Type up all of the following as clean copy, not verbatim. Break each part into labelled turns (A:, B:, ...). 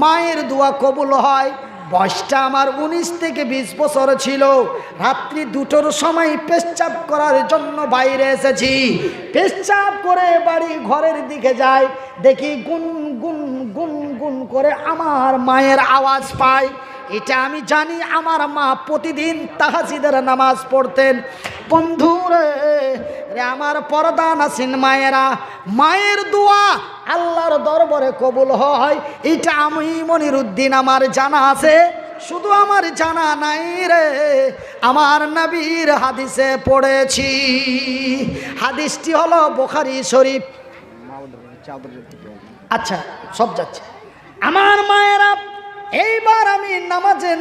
A: মায়ের দোয়া কবুল হয়। বয়সটা আমার 19 থেকে 20 বছর ছিল। রাত্রি 2টোর সময় পেশাব করার জন্য বাইরে এসেছি। পেশাব করে বাড়ি ঘরের দিকে যাই, দেখি গুন গুন গুন গুন করে আমার মায়ের আওয়াজ পাই। এটা আমি জানি আমার মা প্রতিদিন তাহাজ্জুদের নামাজ পড়তেন। বন্ধুরে আমার পর্দা নাসিন মায়েরা, মায়ের দোয়া আল্লাহর দরবারে কবুল হয়, এটা আমি মনিরুদ্দিন আমার জানা আছে। শুধু আমার জানা নাই রে, আমার নবীর হাদিসে পড়েছি। হাদিসটি হলো বুখারী শরীফ। আচ্ছা, সব যাচ্ছে আমার মায়েরা। এইবার আমি নামাজে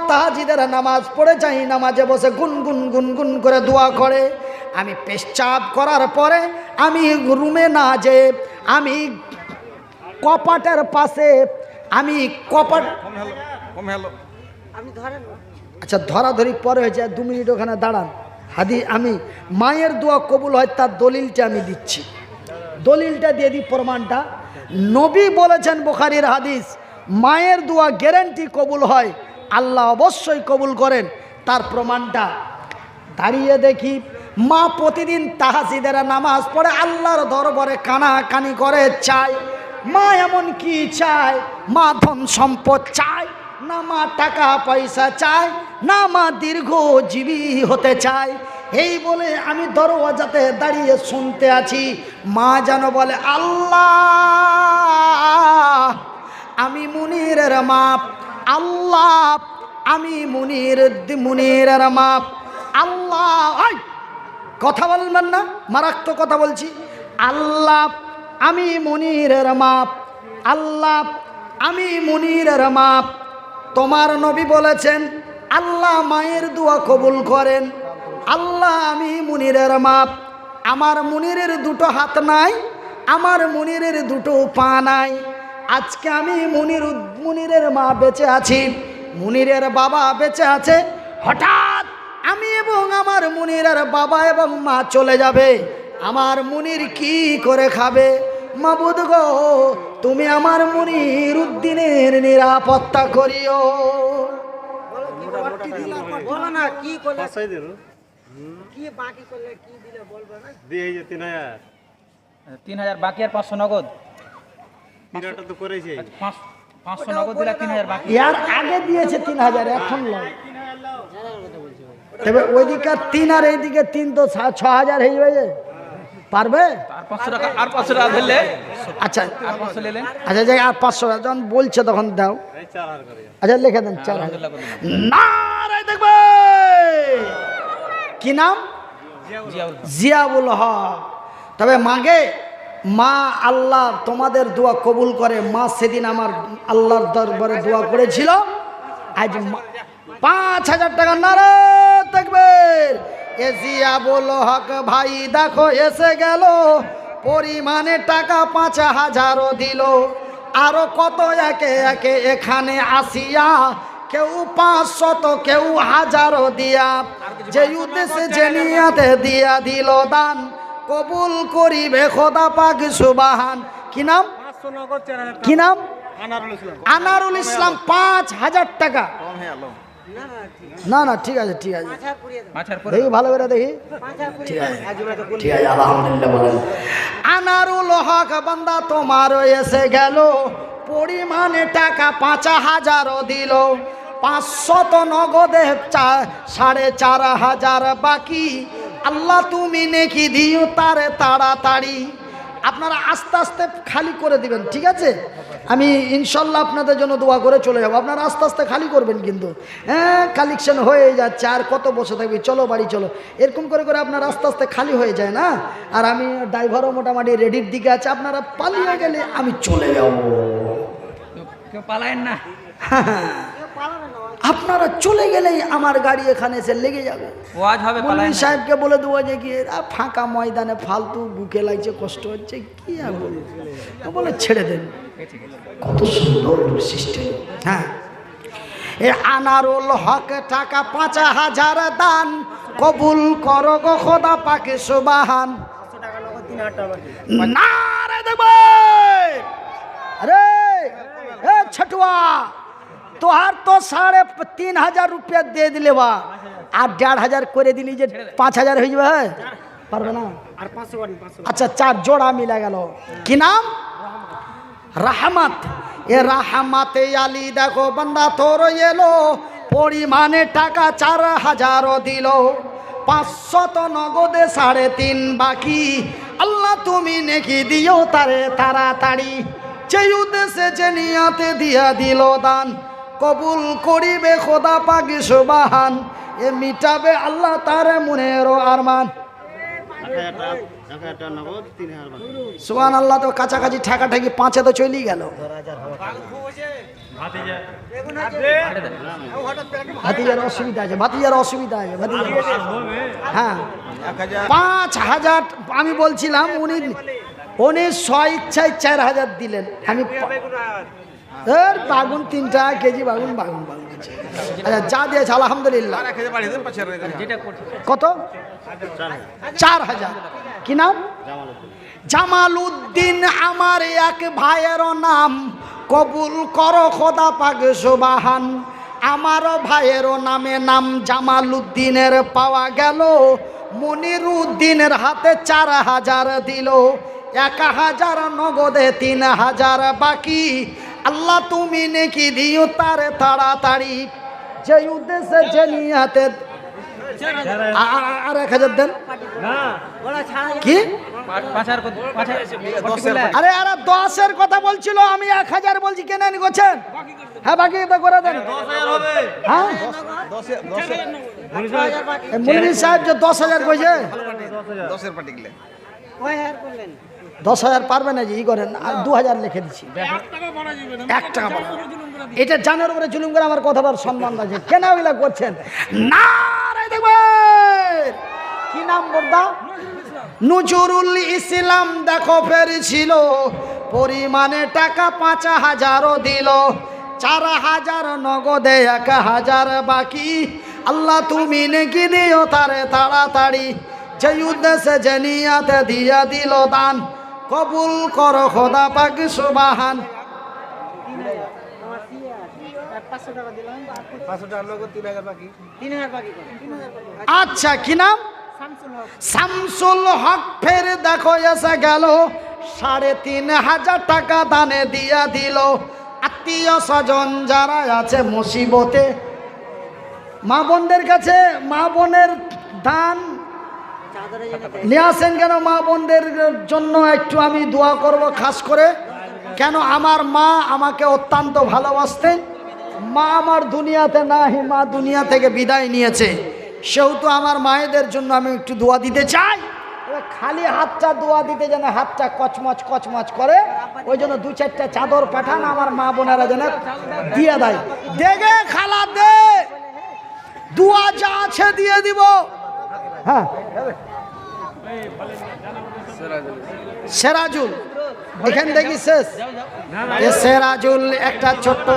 A: তাহাজ্জুদের নামাজ পড়ে যাই, নামাজে বসে গুনগুন গুনগুন করে দোয়া করে। আমি পেশাব করার পরে আমি রুমে না যে আমি কপাটের পাশে, আমি কপাট আচ্ছা ধরাধরি পরে হয়েছে, 2 মিনিট ওখানে দাঁড়ান। আমি মায়ের দোয়া কবুল হয় তার দলিলটা আমি দিচ্ছি, দলিলটা দিয়ে দিই, প্রমাণটা। নবী বলেছেন, বুখারীর হাদিস, মায়ের দোয়া গ্যারান্টি কবুল হয়, আল্লাহ অবশ্যই কবুল করেন। তার প্রমাণটা দাঁড়িয়ে দেখি, মা প্রতিদিন তাহাজ্জুদের নামাজ পড়ে আল্লাহর দরবারে কানাকানি করে চায়। মা এমন কি চায়? মা ধন সম্পদ চায় না, মা টাকা পয়সা চায় না, মা দীর্ঘজীবী হতে চায়। এই বলে আমি দরওয়াজাতে দাঁড়িয়ে শুনতে আছি, মা যেন বলে, আল্লাহ আমি মুনিরের মাপ, আল্লাহ আমি মুনিরের মাপ, আল্লাহ। কথা বলবেন না, মারাত্মক কথা বলছি। আল্লাহ আমি মুনিরের মাপ, আল্লাহ আমি মুনিরের মাপ। তোমার নবী বলেছেন আল্লাহ মায়ের দোয়া কবুল করেন। আল্লাহ আমি মুনিরের মাপ। আমার মুনিরের 2টো হাত নাই, আমার মুনিরের 2টো পা নাই। আজকে আমি মুনিরের মা বেঁচে আছি, মুনিরের বাবা বেঁচে আছে। হঠাৎ আমি এবং আমার মুনিরের বাবা এবং মা চলে যাবে, আমার মুনির কি করে খাবে? মাবুদ গো, তুমি আমার মুনিরউদ্দিনের নিরাপত্তা করিও।
B: তিন হাজার বাকি আর 500 নগদ। 500 নগদ দিলে 3000 বাকি।
A: ইয়ার আগে দিয়েছে 3000, এখন নয়। তবে ওইদিকে 3 আর এইদিকে 3 তো 6000 হয়ে যাবে, পারবে?
B: আর 500 টাকা, আর 500 টাকা ধরলে।
A: আচ্ছা
B: আর 500 নিলেন।
A: আচ্ছা যাই, আর 500 টাকা যখন বলছে তখন দাও। আচ্ছা লিখে দেন 4000। নারে দেখবে কি নাম? জিয়াউল হক। তবে মাগে মা, আল্লাহ তোমাদের দোয়া কবুল করে। মা সেদিন আমার আল্লাহর দরবারে দোয়া করেছিল। আজ 5000 টাকা। নারে দেখবে এ জিয়াউল হক ভাই দেখো এসে গেল, পরিমাণে টাকা 5000ও দিল। আরো কত একে একে এখানে আসিয়া, কেউ 500 কেউ 1000ও দিয়া, যে উদ্দেশ্যে যে নিয়াতে দিয়া দিল দান, কবুল করিবে খোদা পাক সুবহান। কি নাম? কি নাম? আনারুল ইসলাম। 5000 টাকা। না না ঠিক আছে, ঠিক আছে, দেখি ভালো করে দেখি। ঠিক আছে, ঠিক আছে, আলহামদুলিল্লাহ বলেন। আনারুল হক বান্দা তোমার এসে গেল, পরিমাণে টাকা 5000ও দিল। 500 নগদে 4500 বাকি। আল্লাহ তুমি নেকি দিও তারে তাড়াতাড়ি। আপনারা আস্তে আস্তে খালি করে দিবেন, ঠিক আছে? আমি ইনশাল্লাহ আপনাদের জন্য দোয়া করে চলে যাবো। আপনারা আস্তে আস্তে খালি করবেন কিন্তু। হ্যাঁ, কালেকশন হয়ে যাচ্ছে, আর কত বসে থাকবি, চলো বাড়ি চলো, এরকম করে করে আপনারা আস্তে আস্তে খালি হয়ে যায় না। আর আমি ড্রাইভারও মোটামুটি রেডির দিকে আছে, আপনারা পালিয়ে গেলে আমি চলে যাবো।
B: কেউ পালায়েন না,
A: আপনারা চলে গেলেই আমার গাড়ি এখানে এসে লেগে যাবে।
B: ওয়াজ হবে, পালায়েন না।
A: সাহেবকে বলে দেবো যে কি ফাঁকা ময়দানে ফালতু বুকে লাগছে, কষ্ট হচ্ছে, কি আর বলবো, বলে ছেড়ে দেন। কত সুন্দর সিস্টেম। হ্যাঁ, এ আনারুল হক টাকা 5000 দান, কবুল করো গো খোদা পাকে সুবহান। নারে দেখবে, আরে এ ছোটু बा तोहार तो 3,500 रुपया दे दिले बा আর 1,500 করে দিলি যে 5,000 হয়ে যাবে পারবে না
C: আর 500
A: আচ্ছা 4 জোড়া মিলা গেল কি নাম রহমত এ রহমতে আলী দেখো বান্দা তোর এলো পরিমাণে টাকা 4,000 দিল 500 তো নগদে 3.5 বাকি আল্লাহ তুমি নেকি দিও তারে তাড়াতাড়ি যে উদ্দেশ্যে যে নিয়াতে দিয়া দিল দান কবুল করিবে খোদা পাক সুবহান এ মিটাবে আল্লাহ তার মনের আরমান সুবহান আল্লাহ তো কাছাকাছি ঠেকাঠেকি 5 তো চলেই গেল ভাতিজার অসুবিধা আছে হ্যাঁ 5,000 আমি বলছিলাম উনি স্বইচ্ছায় 4,000 দিলেন আমি বাগুন 3 টাকা কেজি বাগুন আছে আচ্ছা যা দিয়েছে আলহামদুলিল্লাহ কত 4,000 কি নাম জামালউদ্দিন আমার এক ভাইয়ের নাম কবুল করো খোদা পাক সুবহান আমার ভাইয়ের নামে নাম জামালউদ্দিনের পাওয়া গেল মনিরউদ্দিনের হাতে 4,000 দিল 1,000 নগদে 3,000 বাকি আল্লাহ তুমি নেকি দিও তারে তাড়াতাড়ি যে উদ্দেশ্যে যে নিয়াতে আর 1,000 দেন কি আরে 10-এর কথা বলছিল আমি 1,000 বলছি কেন নিছেন হ্যাঁ বাকি তো করে দেন হ্যাঁ মুনির সাহেব যে 10,000 কইছে
C: 10-এর পার্টিকুলে
A: 10,000 পারবে না যে ই করেন 2,000 লিখে দিচ্ছি 1 টাকা এটা জানার উপরে জুলুম করে আমার কথাটার সম্মান আছে কেন এগুলা করছেন না রে দেখবেন কি নাম বর্দা নজরুল ইসলাম দেখো ফেরছিল পরিমাণে টাকা 5,000 দিল 4,000 নগদে 1,000 বাকি আল্লাহ তুমি নেকি দিও তারে তাড়াতাড়ি যে উদ্দেশ্যে যে নিয়াতে দিয়া দিল দান কবুল করো খোদা পাক সুবহান
C: 500 টাকা দিলাম 500 টাকা নগদ 3,000 বাকি 3,000 বাকি
A: আচ্ছা কি নাম শামসুল হক ফের দেখো এসে গেল 3,500 টাকা দানে দিয়া দিল আত্মীয় স্বজন যারা আছে মুসিবতে মা বোনদের কাছে মা বোনের দান নিয়ে আসেন কেন মা বোনদের জন্য একটু আমি দোয়া করব খাস করে কেন আমার মা আমাকে অত্যন্ত ভালোবাসতেন মা আমার দুনিয়াতে নাই মা দুনিয়া থেকে বিদায় নিয়েছে সেহেতু আমার মায়েদের জন্য আমি একটু দোয়া দিতে চাই খালি হাতটা দোয়া দিতে যেন হাতটা কচমচ করে ওই জন্য 2-4টা চাদর পাঠান আমার মা বোনেরা যেন দিয়ে দেয় দেখে খালা দে দোয়া যা আছে দিয়ে দিব হ্যাঁ সেরাজুল এখান থেকে শেষ সেরাজুল একটা ছোট্ট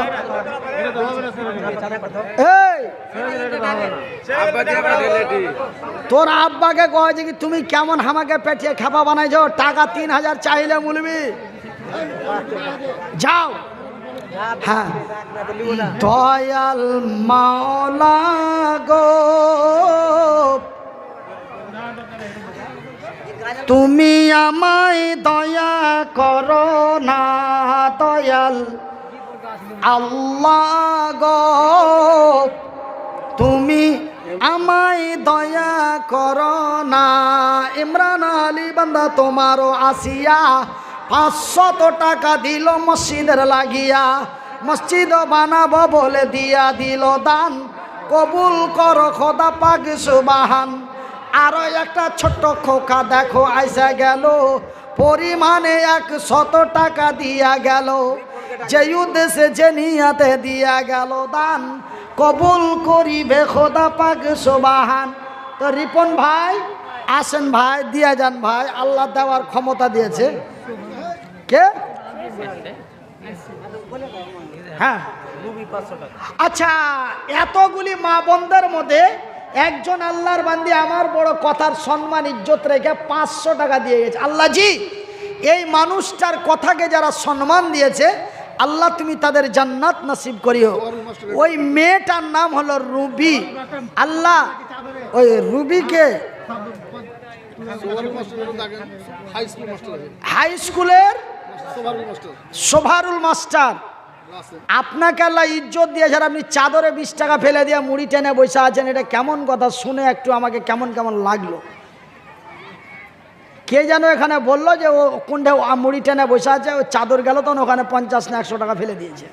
A: তোর আব্বাকে কয় যে কি তুমি কেমন আমাকে পেটিয়ে খাপা বানাইছো টাকা 3,000 চাইলে মুলবি যাও হ্যাঁ দয়াল মাওলা গো তুমি আমায় দয়া করো না দয়াল আল্লাহ গো তুমি আমায় দয়া করো না ইমরান আলী বান্দা তোমারও আসিয়া 500 টাকা দিল মসজিদের লাগিয়া মসজিদ বানাবো বলে দিয়া দিল দান কবুল করো খোদা পাক সুবহান আরো একটা ছোট্ট খোকা দেখো আইসা গেল পরিমাণে 100 টাকা দিয়া গেল যে উদ্দেশ্যে যে নিয়াতে দিয়া গেল দান কবুল করিবে খোদা পাক সুবহান তো রিপন ভাই আসেন ভাই দিয়া যান ভাই আল্লাহ দেওয়ার ক্ষমতা দিয়েছে কে হ্যাঁ আচ্ছা এতগুলি মা বোনদের মধ্যে একজন আল্লাহর বান্দি আমার বড় কথার সম্মান ইজ্জত রেখে 500 টাকা দিয়ে গেছে আল্লাহজি এই মানুষটার কথাকে যারা সম্মান দিয়েছে আল্লাহ তুমি তাদের জান্নাত নসিব করিও। ওই মেয়েটার নাম হলো রুবি। আল্লাহ ওই রুবিকে হাই স্কুলের সোভারুল মাস্টার, আপনাকে আল্লাহ ইজ্জত দিয়েছে, আপনি চাদরে 20 টাকা ফেলে দিয়ে মুড়ি টেনে বসে আছেন। এটা কেমন কথা? শুনে একটু আমাকে কেমন কেমন লাগলো। কে যেন এখানে বললো যে ও কোনটা মুড়ি টেনে বসে আছে, ও চাদর গেল তখন ওখানে 50 না 100 টাকা ফেলে দিয়েছে।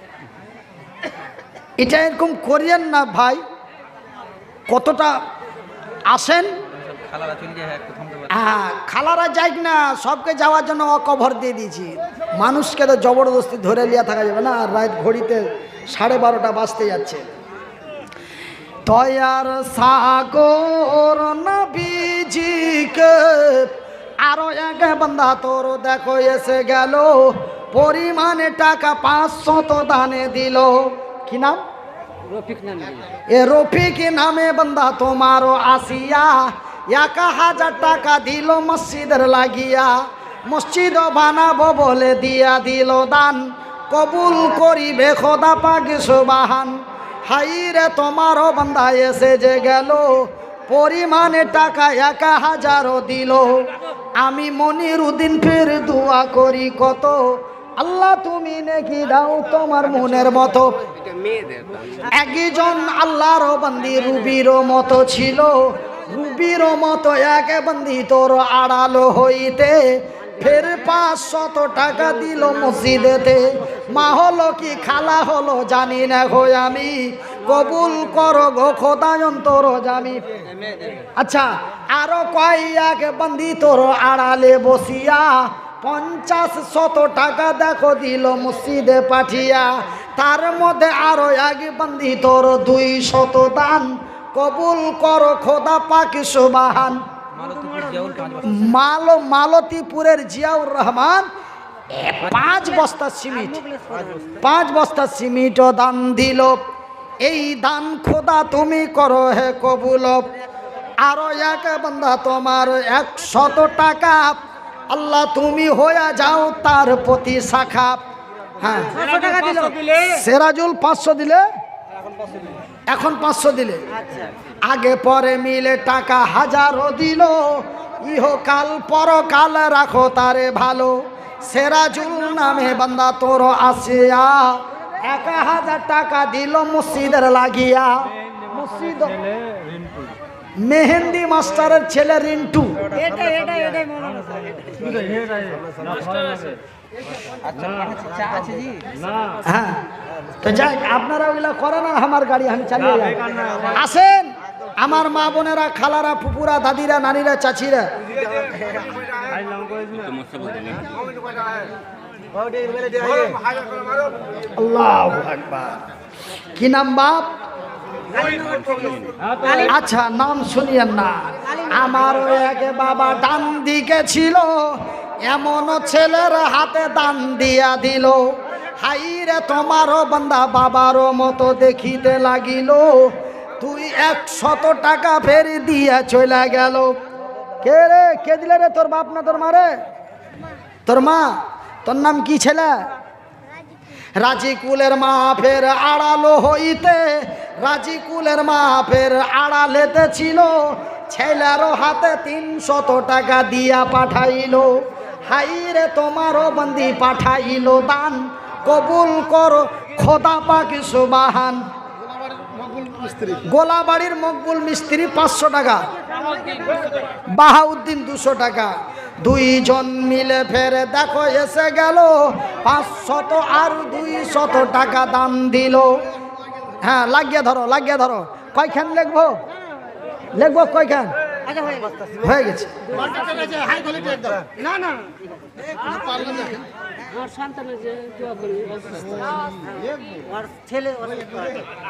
A: এটা এরকম করিয়েন না ভাই। কতটা আসেন, হ্যাঁ খালারা যাই না, সবকে যাওয়ার জন্য কভার দিয়ে দিয়েছি। মানুষকে তো জবরদস্তি ধরে লিয়া থাকা যাবে না। আর রাত ঘড়িতে 12:30 বাজতে যাচ্ছে। তয়ার সাগর নবীজিকে আরো এক বান্দা তোর দেখো এসে গেল, পরিমাণে টাকা 500 দানে দিল। কি নাম? এ রফিক নামে বান্দা তোমারও আসিয়া 1000 টাকা দিল মসজিদের লাগিয়া। মসজিদ বানাবো বলে দিয়া দিল দান, কবুল করিবে খোদা পাক সুবহান। হাই রে তোমারও বান্দা এসে যে গেল, পরিমাণে টাকা 1000 দিল। আমি মনিরুদ্দিন ফের দোয়া করি কত, আল্লাহ তুমি নাকি দাও তোমার মনের মতো। একজন আল্লাহর বান্দি রুবির মতো ছিল, রুবির মতো এক বান্দি তোর আড়ালো হইতে ফের 500 টাকা দিল মসজিদেতে। মা হলো কি খালা হলো জানি না গো আমি, কবুল করো গো খোদা অন্তর জামি। আচ্ছা আরো কয়েক বান্দি তোর আড়ালে বসিয়া 50-100 টাকা দেখো দিল মসজিদে পাঠিয়া। তার মধ্যে আরো এক বান্দি তোর 200 দান, কবুল করো খোদা পাক সুবহান। মালতীপুরের জিয়াউর রহমান 5 বস্তা সিমেন্ট, 5 বস্তা সিমেন্টও দান দিল। এই দান খোদা তুমি করো হে কবুল। আরো এক বান্দা তোমার 100 টাকা, আল্লাহ তুমি হয়ে যাও তার প্রতি শাখা। হ্যাঁ সেরাজুল 500 দিলে, এখন 500 দিলে, আগে পরে মিলে টাকা 1000 দিল। ইহকাল পরকাল রাখো তারে ভালো। সেরাজুল নামে বান্দা তোর আসিয়া 1000 টাকা দিল মসজিদের লাগিয়া। মসজিদ মেহেন্দি মাস্টারের ছেলে রিন্টু। হ্যাঁ তো যাই, আপনারা ওইগুলা করেন আর আমার গাড়ি আমি চালিয়ে যাই। আসেন আমার মা বোনেরা, খালারা, ফুপুরা, দাদিরা, নানিরা, চাচিরা। আল্লাহু আকবার। কি নাম বাপ? আচ্ছা নাম শুনিয়েন না। আমার এক বাবা ডান দিকে ছিল, এমন ছেলের হাতে দান দিয়া দিল। হাই রে তোমারও বান্দা বাবারও মতো দেখিতে লাগিল, তুই 100 টাকা ফেরি দিয়া চলে গেল। কে রে? কে দিলে রে? তোর বাপ না তোর মা রে? তোর মা। তোর নাম কি ছেলে? রাজিকুলের মা ফের আড়ালো হইতে, রাজিকুলের মা ফের আড়ালেতে ছিল, ছেলেরও হাতে 300 টাকা দিয়া পাঠাইল। হাই রে তোমারও বন্দি পাঠাইল দান, কবুল করো খোদা পাক সুবহান। গোলাবাড়ির মকবুল মিস্ত্রি 500 টাকা, বাহাউদ্দিন 200 টাকা। 2 জন মিলে ফের দেখো এসে গেল, 500 আর 200 টাকা দান দিল। হ্যাঁ লাগিয়ে ধরো, লাগিয়ে ধরো। কয়খান লিখবো? লিখবো কয়খান? হয়ে গেছে।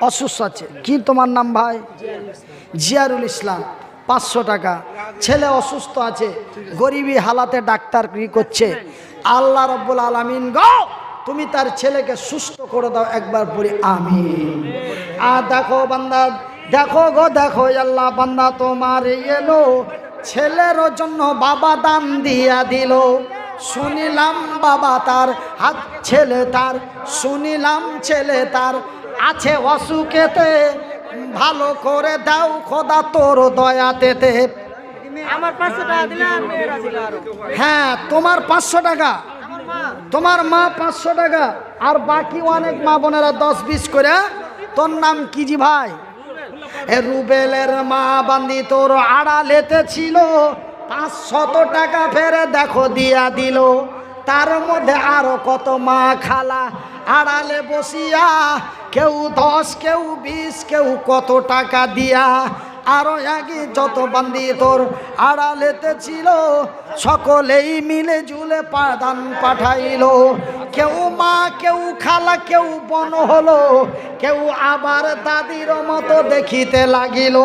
A: অসুস্থ আছে। কি তোমার নাম ভাই? জিয়ারুল ইসলাম। 500 টাকা। ছেলে অসুস্থ আছে, গরিবী হালাতে ডাক্তার কি করছে। আল্লাহ রব্বুল আলামিন গো তুমি তার ছেলেকে সুস্থ করে দাও, একবার বলি আমিন। আর দেখো বান্দা, দেখো গো দেখো আল্লাহ, বান্দা তোমার এলো, ছেলের জন্য বাবা দান দিয়া দিল। শুনিলাম বাবা তার হাত ছেলে তার, শুনিলাম ছেলে তার আছে অসুখেতে, ভালো করে দাও খোদা তোর দয়াতেতে।
C: আমার 500 টাকা দিলাম, মেয়েরা দিল আরো।
A: হ্যাঁ, তোমার 500 টাকা,
C: আমার মা
A: তোমার মা 500 টাকা, আর বাকি অনেক মা বোনেরা 10-20 করে। তোর নাম কি জি ভাই? এ রুবেলের মা বান্দি তোর আড়ালেতে ছিল, 500 টাকা ফেরে দেখো দিয়া দিল। তার মধ্যে আরো কত মা খালা আড়ালে বসিয়া, কেউ 10 কেউ 20 কেউ কত টাকা দিয়া। আরো আগে যত বান্দি তোর আড়ালেতে ছিল, সকলেই মিলে জুলে দান পাঠাইলো। কেউ মা কেউ খালা কেউ বোন হলো, কেউ আবার দাদির মতো দেখিতে লাগিল।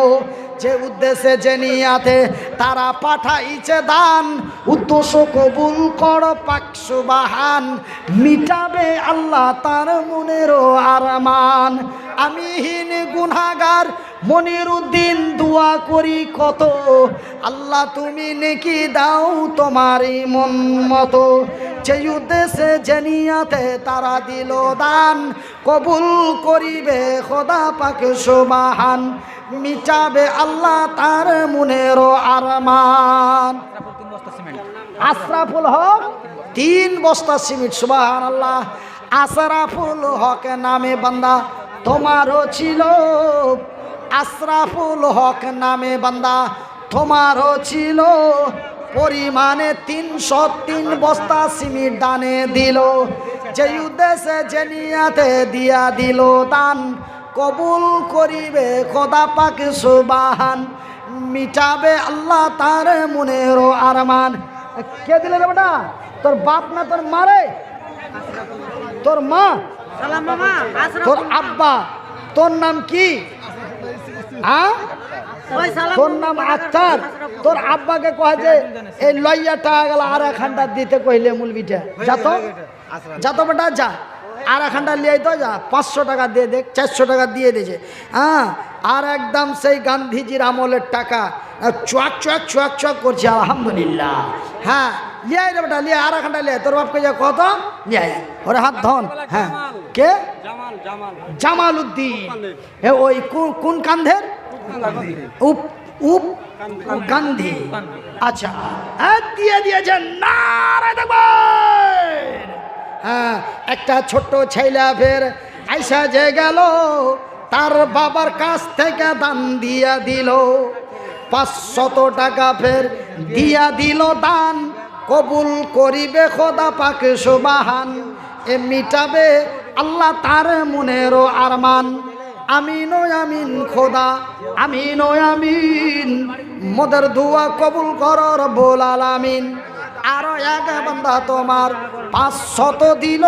A: যে উদ্দেশ্যে যে নিয়াতে তারা পাঠাইছে দান, উদ্দেশ্য কবুল কর পাক সুবহান, মিটাবে আল্লাহ তার মনেরও আরমান। আমি হীন গুনাহগার মনিরুদ্দিন দোয়া করি কত, আল্লাহ তুমি নেকি দাও তোমারই মন মতো। যে উদ্দেশ্যে যে নিয়াতে তারা দিল দান, কবুল করিবে খোদা পাক সুবহান, মিটাবে আল্লাহ তার মনেরও আরমান। আশরাফুল হক 3 বস্তা সিমেন্ট, সুবহানাল্লাহ। আশরাফুল হক নামে বান্দা তোমারও ছিল, আশরাফুল হক নামে বান্দা তোমারও ছিল, পরিমাণে 303 বস্তা সিমেন্ট দানে দিল। যে উদ্দেশ্যে যে নিয়াতে দিয়া দিল দান, কবুল করিবে খোদা পাক সুবহান, মিটাবে আল্লাহ তার মনেরও আরমান। কে দিলে রে বেটা? তোর বাপ না তোর মারে? তোর মা?
C: সালাম মামা,
A: তোর আব্বা? তোর নাম কি? হ্যাঁ,
C: ওই সালাম।
A: তোর নাম আক্তার। তোর আব্বাকে কয় যে এই লইয়া টাকা গেল আর এখানটা দিতে কইলে মুলবিটা যাতো, যাতো বেটা যা, আর এখানটা লিয়ে তো যা, 500 টাকা দিয়ে দেখ, 400 টাকা দিয়ে দিয়েছে। হ্যাঁ, আর একদম সেই গান্ধীজির আমলের টাকা চুয়াক চুয়াক চুয়াক চুয়াক করছে, আলহামদুলিল্লাহ। হ্যাঁ, লিয়ে রে বেটা, লিয়ে আর এখানটা লিয়ে। তোর বাপকে যা কত লিয়ে ওরে হাত ধন। হ্যাঁ, কে? জামাল উদ্দিন। এ ওই কোন কান্ধের? উপ উপ গান্ধী। আচ্ছা, হ্যাঁ দিয়ে দিয়েছেন, নারে দেখবেন। হ্যাঁ, একটা ছোট্ট ছেলে ফের আইসা যে গেল, তার বাবার কাছ থেকে দান দিয়া দিল, 500 টাকা ফের দিয়া দিল দান, কবুল করিবে খোদা পাক সুবহান, এ মিটাবে আল্লাহ তার মনেরও আরমান। আমিন ও আমিন খোদা, আমিন ও আমিন, মোদের দোয়া কবুল কর রব্বুল আলামিন। আরো এক বান্দা তোমার 500 দিল,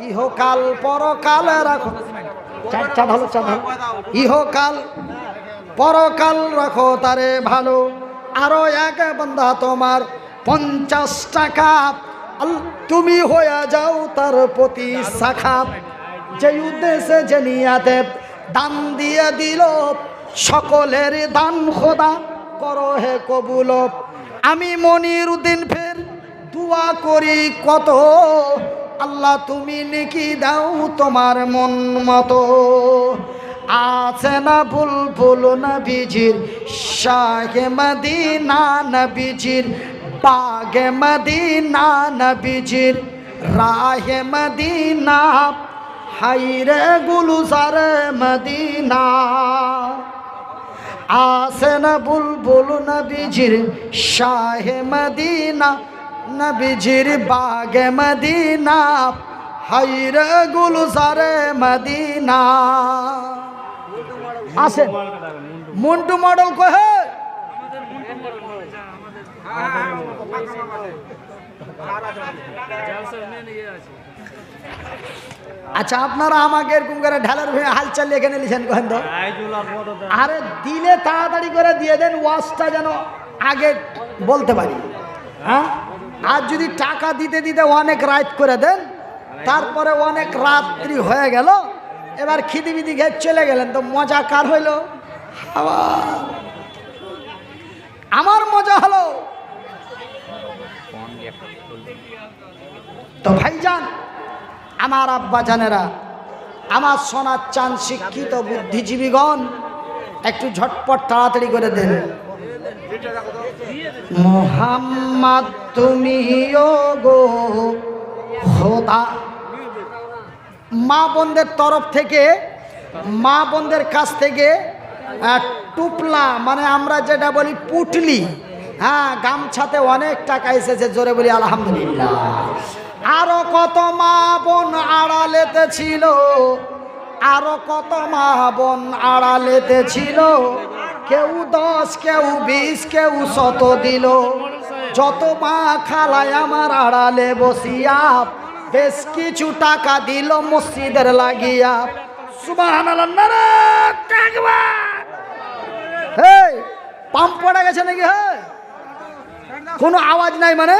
A: ইহকাল পরকাল রাখো। চার ভালো, চার ভালো। ইহকাল পরকাল রাখো তারে ভালো। আরো এক বান্দা তোমার 50 টাকা, তুমি হয়ে যাও তার প্রতি শাখা। যে উদ্দেশ্যে যে নিয়াতে দান দিয়ে দিল, সকলের দান খোদা করো হে কবুল। আমি মনিরুদ্দিন ফের দোয়া করি কত, আল্লাহ তুমি নেকি দাও তোমার মন মতো। আছে না বুলবুল নবীজির শাহে মদিনা, নবীজির বাগে মদিনা, নবীজির রাহে মদিনা, হাইরে গুলজার মদিনা। আছে না বুলবুল নবীজির শাহে মদিনা, নবীজির বাগে মদিনা, হাইরে গুলজারে মদিনা। আছে মন্টু মডেল কহে, আচ্ছা আপনারা আমাকে এরকম করে ঢালার ভেঙে হাল চালিয়ে এখানে লিখেন কহেন তো। আরে দিলে তাড়াতাড়ি করে দিয়ে দেন, ওয়াজটা যেন আগে বলতে পারি। হ্যাঁ, আর যদি টাকা দিতে দিতে অনেক রাত করে দেন, তারপরে অনেক রাত্রি হয়ে গেল, এবার খিদি বিদি খেয়ে চলে গেলেন, তো মজা কার হইল? আমার মজা হলো। তো ভাইজান, আমার আব্বা জানেরা, আমার সোনার চাঁদ শিক্ষিত বুদ্ধিজীবীগণ, একটু ঝটপট তাড়াতাড়ি করে দেন। মোহাম্মদ তুমি গো খোদা। মা বোনদের তরফ থেকে, মা বোনদের কাছ থেকে টুপলা, মানে আমরা যেটা বলি পুটলি, হ্যাঁ, গামছাতে অনেক টাকা এসেছে, জোরে বলি আলহামদুলিল্লাহ। আরো কত মা বোন আড়ালেতে ছিল, আরো কত মা বোন আড়ালেতে ছিল, কেউ 10, কেউ 20, কেউ 100 দিল। যত মা খালায় আমার আড়ালে বসিয়া বেশ কিছু টাকা দিল মসজিদের লাগিয়া। সুবহানাল্লাহ, নারায়ে তাকবীর। এই পাম্প পড়ে গেছে নাকি? হ্যাঁ, কোনো আওয়াজ নাই, মানে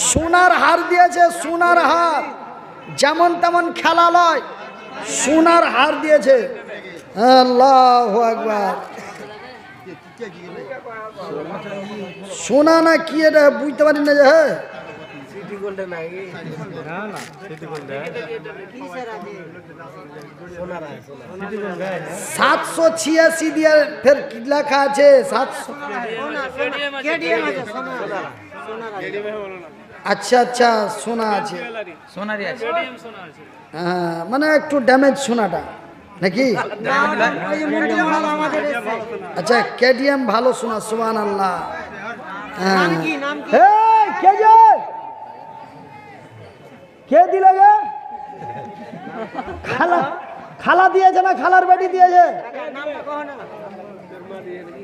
A: সোনার হার দিয়েছে, সোনার হার, যেমন তেমন খেলা লয়, সোনার হার দিয়েছে। আল্লাহু আকবার। সোনা না কি এটা বুঝতে পারি না যে। হ্যাঁ, 786 দিয়ে ফের কি লেখা আছে? 700। আচ্ছা আচ্ছা, সোনা আছে,
B: সোনারি আছে।
A: হ্যাঁ, মানে একটু ড্যামেজ সোনাটা নাকি? আচ্ছা, কেডিএম ভালো সোনা। সুবহানাল্লাহ। হ্যাঁ, কে দিলে গে? খালা, খালা দিয়েছে না খালার বেটি দিয়েছে?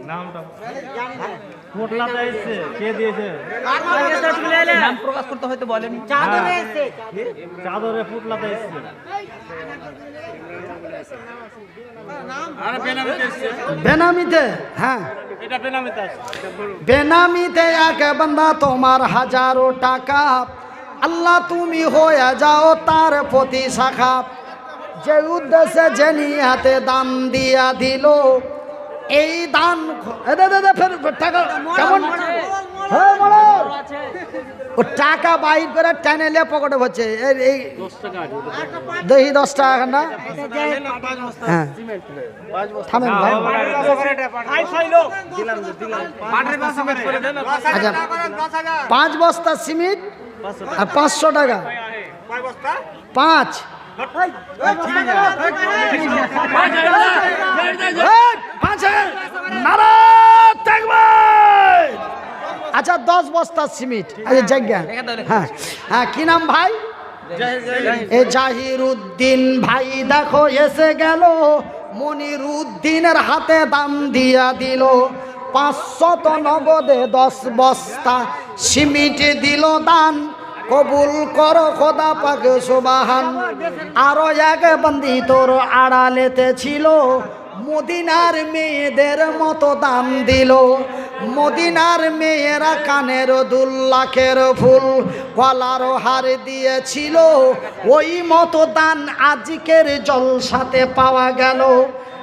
B: নাম প্রকাশ করতে হয়তো বলেনি।
C: চাদরে পুতলাতে এসছে।
A: বেনামিতে, হ্যাঁ, বেনামিতে এক বান্দা তোমার 1000 টাকা, আল্লাহ তুমি হয়ে যাও তার প্রতি শাখা। যে উদ্দেশ্যে যে নিয়াতে দান দিয়া দিল, এই দান ফের টাকা কেমন? হ্যাঁ, ও টাকা বাইর করে টেনেলে পকেটে ভরছে। এই 10 টাকা না? হ্যাঁ, থামেন ভাই। আচ্ছা, 5 বস্তা সিমেন্ট আর 500 টাকা। 5 আচ্ছা, 10 বস্তা সিমেন্ট। আচ্ছা, জায়গা। হ্যাঁ হ্যাঁ, কি নাম ভাই? এ জাহিরুদ্দিন ভাই দেখো এসে গেল, মনিরুদ্দিনের হাতে দাম দিয়া দিল। 500 নগদে 10 বস্তা সিমেন্ট দিল দান, কবুল করো খোদা পাক সুবহান। আরো এক বন্দি তোর আড়ালেতে ছিল, মদিনার মেয়েদের মতো দাম দিল। মদিনার মেয়েরা কানের 2 লাখের ফুল, গলার হার দিয়েছিল, ওই মতো দান আজকের জলসাতে পাওয়া গেল।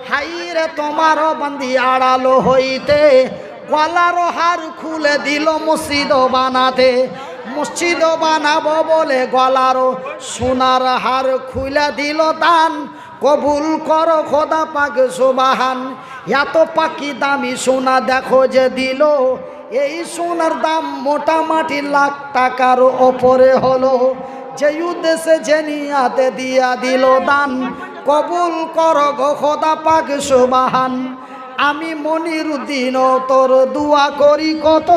A: হাইরে তোমার বন্দি আড়ালো হইতে, গলার হার খুলে দিল মসজিদ বানাতে। মসজিদ বানাবো বলে গলার সোনার হার খুলে দিল দান, কবুল করো খোদা পাক সুবহান। এত পাকি দামি সোনা দেখো যে দিল, এই সোনার দাম মোটামুটি লাখ টাকার ওপরে হলো। যে উদ্দেশ্যে যে নিয়াতে দিয়া দিল দান, কবুল করো গো খোদা পাক সুবহান। আমি মনিরুদ্দিন তোর দোয়া করি কত,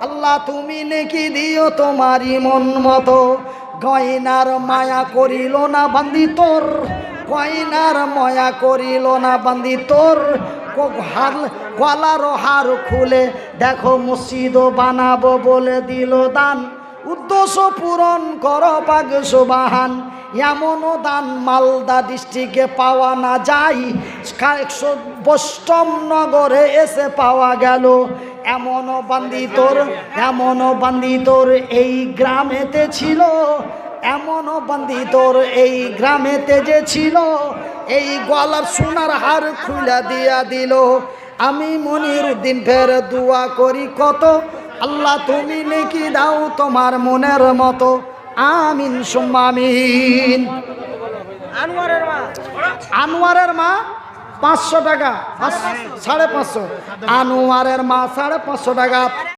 A: আল্লাহ তুমি নেকি দিও তোমারই মন মতো। গয়নার মায়া করিল না বান্দি তোর, গয়নার মায়া করিল না বান্দি তোর। গলার হার খুলে দেখো মসজিদ বানাবো বলে দিল দান, উদ্দেশ্য পূরণ করো পাক সুবহান। এমন দান মালদা ডিস্ট্রিক্টে পাওয়া না যায়, 100 নগরে এসে পাওয়া গেল। এমন বান্দি তোর এই গ্রামেতে ছিল, এমন বান্দি তোর এই গ্রামেতে যে ছিল, এই গলার সোনার হার খুলে দিয়া দিল। আমি মনিরুদ্দিন ফের দোয়া করি কত, আল্লাহ তুমি নেকি দাও তোমার মনের মতো। আমিন সুম্মা আমিন। আনোয়ারের মা 500 টাকা, 550। আনোয়ারের মা 550 টাকা।